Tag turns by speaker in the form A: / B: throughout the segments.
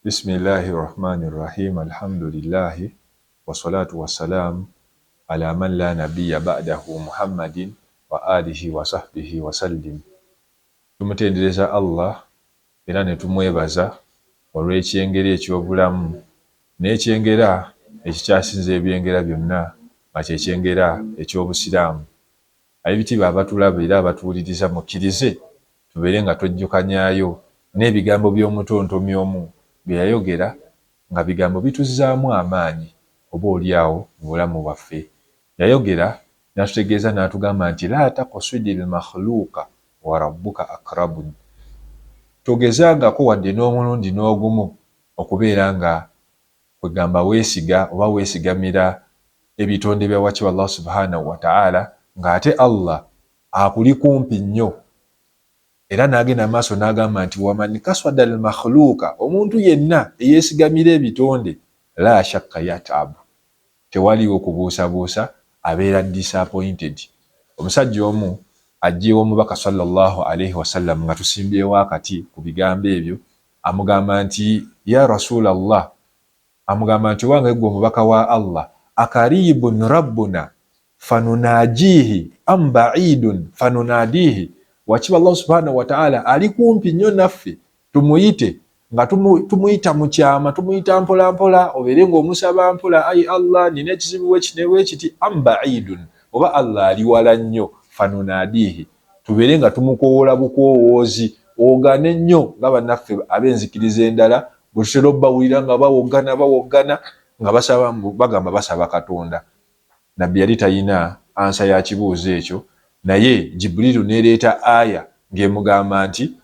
A: Bismillahirrahmanirrahim. Alhamdulillah wassalatu wassalamu ala man la nabiyya ba'dahu Muhammadin wa alihi wa sahbihi wa sallim. Tumutendereza Allah era ne tumwebaza olw'ekyengera eky'obulamu n'ekyengera ekikyasinze ebyengera byonna nga kyekyengera eky'obusiraamu. Ab'ebitiibwa abatulaba era abatuwuliriza mukkirize tubeere nga twejjukanyaayo n'ebigambo by'omutontomi omu bye yayogera nga bigambo bituzzaamu amaanyi oba oliawo mu bulamu bwaffe. Yayogera n'atutegeeza n'atugamba nti la taqsudil makhluuqa wa rabbuka akrabun. Togezangako wadde n'omulundi n'ogumu okubeera nga kwegamba weesiga oba weesigamira ebitonde bya wakibwa Allah subhanahu wa ta'ala ng'ate Allah akuli kumpi nnyo. Era n'agenda maaso n'agamba nti waman kaswada al makhluuqa, omuntu yenna eyeesigamira ebitonde la shakka yatabu, tewaliwo kubuusabuusa, abeera disappointed. Omusajja omu ajjeewo omubaka sallallahu alaihi wasallam nga tusimbyewo akati ku bigambo ebyo, amugamba nti ya rasulallah, amugamba nti wange gwe omubaka wa Allah, akaribun rabbuna fanunajihi am ba'idun fanunadihi, wakiba Allah subhanahu wa ta'ala ali kumpi nnyo naffe tumuyite nga tumuyita mu kyama, tumuyita mpola mpola, obeere ng'omusaba mpola, ayi Allah nina ekizibu wekiti am ba'idun, oba Allah ali wala nnyo fanunadihi, tubeere nga tumukowola bukoowoozi ogane nnyo nga bannaffe ab'enzikiriza endala bwe tutera obbawulira nga bawoggana nga bagamba basaba Katonda. Nabbi yali talina ansa ya kibuuzo ekyo, naye Jibrilu nereeta aya ng'emugamba nti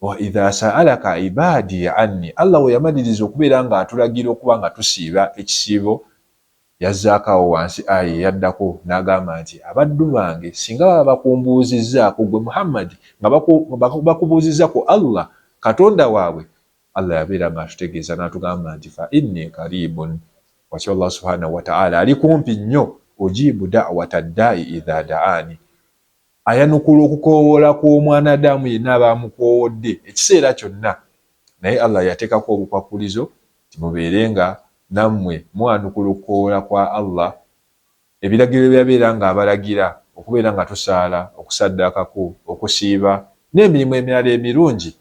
A: wa idha sa'alaka ibadi anni, Allah we yamaliriza okubeera nga atulagira okuba nga tusiiba ekisiibo, yazzaakawo wansi aya yaddako n'agamba nti abaddu bange singa baba bakumbuuzizzaako gwe Muhammad nga bakubuuzizza ku Allah Katonda waabwe, Allah yabeera nga atutegeeza n'atugamba nti fa inni karibun, wakiba Allah subhanahu wa ta'ala ali kumpi nnyo, ujibu da'wata da'i idha da'ani, ayanukula okukoowoola kw'omwana Adamu yenna abamukoowodde ekiseera kyonna. Naye Allah yateekako obukwakulizo nti mubeere nga nammwe mwanukula okukoowoola kwa Allah, ebiragiro byabeera nga abalagira okubeera nga tusaala, okusaddaakako, okusiiba n'emirimu emirala emirungi,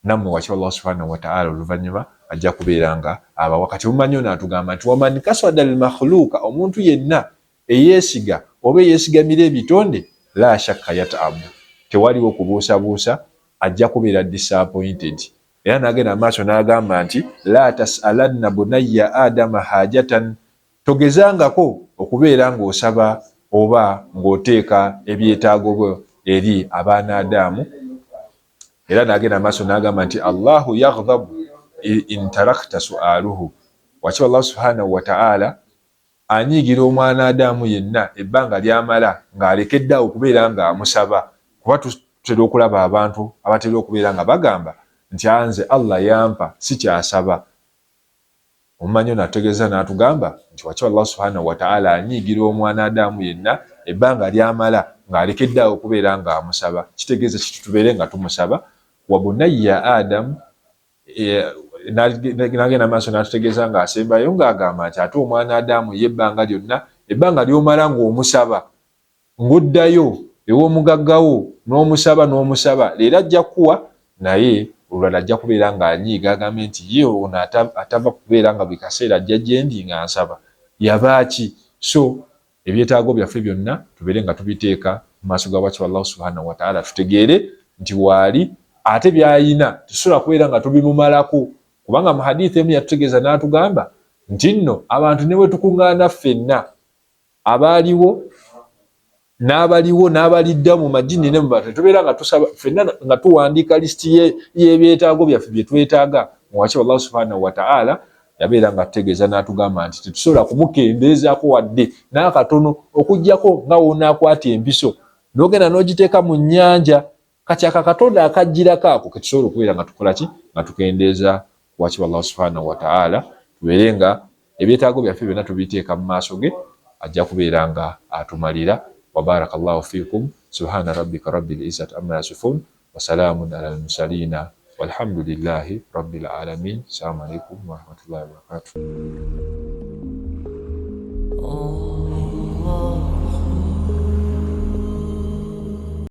A: nammwe wakiba Allah subhanahu wa ta'ala oluvannyuma ajja kubeera nga abawa. Kati mumanyi n'atugamba nti waman kaswada al makhluuqa, omuntu yenna eyeesiga oba eyeesigamira ebitonde la shakka yatabu, tewaliwo kubuusabuusa, ajja kubeera disappointed. Era n'agenda maaso n'agamba nti la tas'alanna bunayya adama hajatan, togezangako okubeera ng'osaba oba ng'oteeka ebyetaago byo eri abaana Adamu. Era n'agenda maaso n'agamba nti Allahu yaghdhabu in tarakta su'aluhu, wakiba Allah subhanahu wa ta'ala anyiigira omwana Adamu yenna ebbanga ly'amala ng'alekeddaawo okubeera nga amusaba. Kuba tutera okulaba abantu abatera okubeera nga bagamba nti anze Allah yampa sikyasaba. Omumanyi n'atutegeeza n'atugamba nti wakiba Allah subhanahu wa ta'ala anyiigira omwana Adamu yenna ebbanga ly'amala ng'alekeddaawo okubeera nga amusaba. Kitegeeza tubeere nga tumusaba. Wa bunayya Adamu, n'agenda maaso n'atutegeeza ng'asembayo ng'agamba nti ate omwana Adamu yebbanga lyonna, ebbanga ly'omala ng'omusaba, ng'oddayo ew'omugaggawo n'omusaba leero ajja kuwa, naye olulala ajja kubeera ng'anyiiga agambe nti ye ono atava kubeera nga buli kaseera ajja gyendi nga nsaba yabaaki. So ebyetaago byaffe byonna tubeere nga tubiteeka mu maaso ga wakiba Allah subhanahu wa ta'ala, tutegeere nti waali ate by'ayina tusobola kubeera nga tubimumalako. Kubanga mu hadithi emu yatutegeeza n'atugamba nti nno abantu ne bwe tukuŋŋaana ffenna, abaaliwo n'abaliwo n'abalidda mu madini ne mu bantu, tubeera nga tusaba ffenna nga tuwandiika lisiti y'ebyetaago byaffe bye twetaaga mu wakiba Allah subhanahu wa ta'ala, yabeera nga tutegeeza n'atugamba nti tetusobola kumukendeezaako wadde n'akatono, okuggyako nga wonaakwata empiso n'ogenda n'ogiteeka mu nnyanja, kati Katonda akajjirako ako ke tusobola okubeera nga tukola ki, nga tukendeeza wakiba Allah subhanahu wa ta'ala. Tubeere nga ebyetaago byaffe byonna tubiteeka mu maaso ge, ajja kubeera nga atumalira. Wa barakallahu fikum. Subhana rabbika rabbil izzati amma yasifun wa salamun alal mursalin walhamdulillahi rabbil alamin. Assalamu alaikum warahmatullahi wabarakatuh.